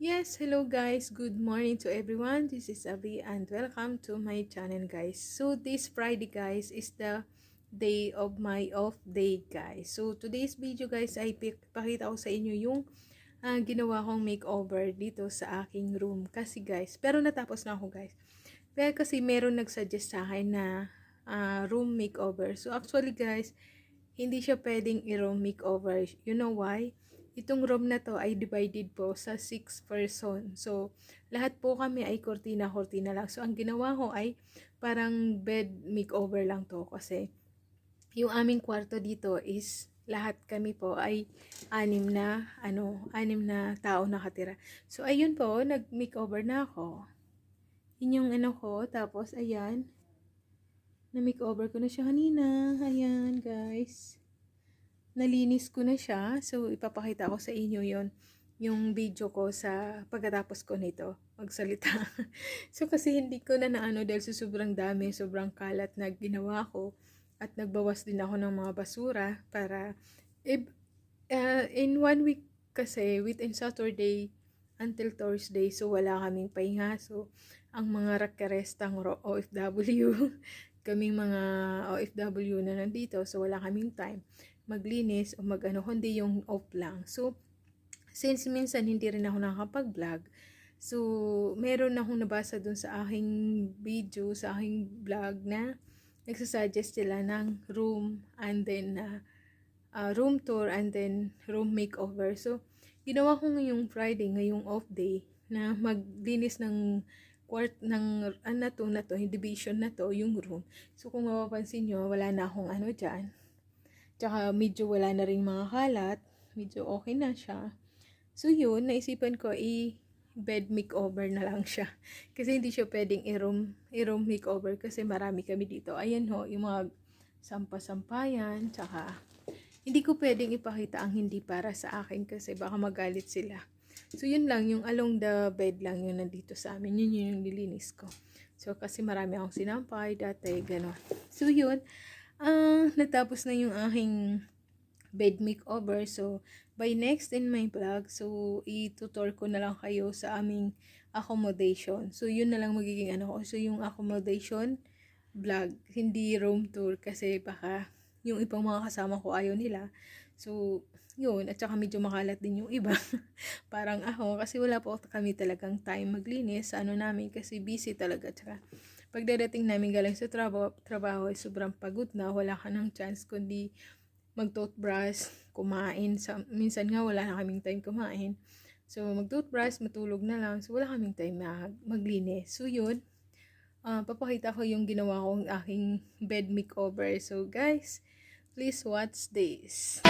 Yes, hello guys. Good morning to everyone. This is Abby and welcome to my channel guys. So this Friday guys is the day of my off day guys. So today's video guys ay pakita ko sa inyo yung ginawa kong makeover dito sa aking room. Kasi guys, pero natapos na ako guys. Kaya kasi meron nagsuggest sa akin na room makeover. So actually guys, hindi siya pwedeng i-room makeover. You know why? Itong room na to ay divided po sa 6 person. So, lahat po kami ay kortina-kortina lang. So, ang ginawa ko ay parang bed makeover lang to. Kasi, yung aming kwarto dito is lahat kami po ay anim na tao nakatira. So, ayun po, nag-makeover na ako. Yun yung ko. Tapos, ayan. Na-makeover ko na siya kanina. Ayan, guys. Nalinis ko na siya. So, ipapakita ko sa inyo yung video ko sa pagkatapos ko nito magsalita. So, kasi hindi ko na dahil sa sobrang dami, sobrang kalat na ginawa ko. At nagbawas din ako ng mga basura para in 1 week kasi within Saturday until Thursday, so wala kaming pahinga. So, ang mga rakerestang OFW, kaming mga OFW na nandito, so wala kaming time maglinis o kundi yung off lang. So, since minsan hindi rin ako nakakapag-vlog, so, meron akong nabasa dun sa aking video, sa aking vlog na nagsasuggest sila ng room and then room tour and then room makeover. So, ginawa ko ngayong Friday, ngayong off day, na maglinis ng yung division na to, yung room. So, kung mapapansin nyo, wala na akong dyan. Tsaka medyo wala na rin mga kalat. Medyo okay na siya. So yun, naisipan ko bed makeover na lang siya. Kasi hindi siya pwedeng i-room makeover kasi marami kami dito. Ayan ho, yung mga sampasampayan. Tsaka hindi ko pwedeng ipakita ang hindi para sa akin kasi baka magalit sila. So yun lang, yung along the bed lang yung nandito sa amin. Yun yung nilinis ko. So kasi marami akong sinampay dati, gano'n. So yun, natapos na yung aking bed makeover. So, by next in my vlog, so, i-tutor ko na lang kayo sa aming accommodation. So, yun na lang magiging So, yung accommodation vlog, hindi room tour kasi baka yung ibang mga kasama ko ayaw nila. So, yun. At saka medyo makalat din yung iba. Parang ako, kasi wala po kami talagang time maglinis sa namin kasi busy talaga. At saka, pagdadating namin galing sa trabaho ay sobrang pagod na, wala ka ng chance kundi mag-toothbrush, kumain. Minsan nga wala na kaming time kumain. So, mag-toothbrush, matulog na lang. So, wala kaming time maglinis. So, yun. Papakita ko yung ginawa kong aking bed makeover. So, guys, please watch this.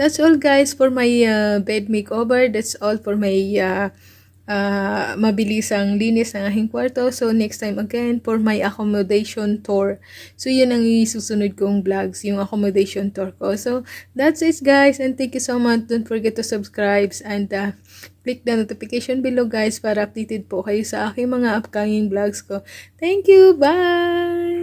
that's all guys for my bed makeover. That's all for my mabilisang linis ng aking kwarto. So, next time again for my accommodation tour. So, yun ang isusunod kong vlogs, yung accommodation tour ko. So, that's it guys. And thank you so much. Don't forget to subscribe and click the notification below guys para updated po kayo sa aking mga upcoming vlogs ko. Thank you. Bye!